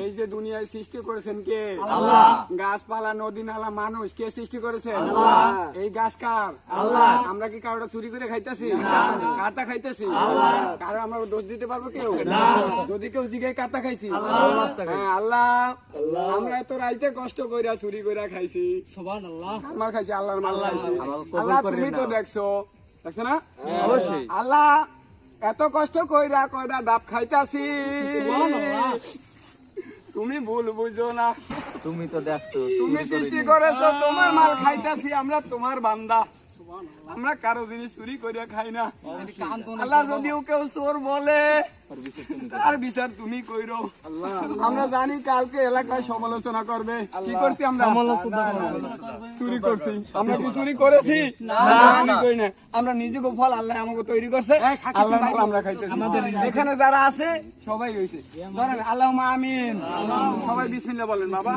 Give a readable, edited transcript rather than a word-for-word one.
এই যে দুনিয়ায় সৃষ্টি করেছেন কে? আল্লাহ। গাছপালা, নদী, নালা, মানুষ কে সৃষ্টি করেছেন? আল্লাহ। এই গাছ কার? আল্লাহ। আমরা কি কারোটা চুরি করে খাইতেছি? কারটা খাইতেছি? কারো আমরা দোষ দিতে পারবো কেউ? যদি কেউ জিগায় কারটা খাইছি? হ্যাঁ, আল্লাহ। আমরা এত রাইতে কষ্ট কইরা চুরি কইরা খাইছি, আমার খাইছি, আল্লাহর মাল খাইছি। আল্লাহ তুমি তো দেখছো না? অবশ্যই। আল্লাহ এত কষ্ট কইরা কয়টা ডাব খাইতাছি, তুমি ভুল বুঝো না। তুমি তো দেখছো, তুমি সৃষ্টি করেছো, তোমার মাল খাইতাছি, আমরা তোমার বান্দা, আমরা কারো জিনিস চুরি করিয়া খাই না। আল্লাহ যদিও কেউ চোর বলে, তার বিচার তুমি কইরো। আমরা জানি কালকে এলাকায় সমালোচনা করবে, কি করছি আমরা? চুরি করছি। আমরা কি চুরি করেছি? আমি করি না। আমরা নিজেকে ফল আল্লাহ আমাকে তৈরি করছে, আল্লাহর ফল আমরা খাইতেছি। এখানে যারা আছে সবাই হইছে, ধরেন আল্লাহুম্মা আমিন, সবাই বিসমিল্লাহ বলেন বাবা।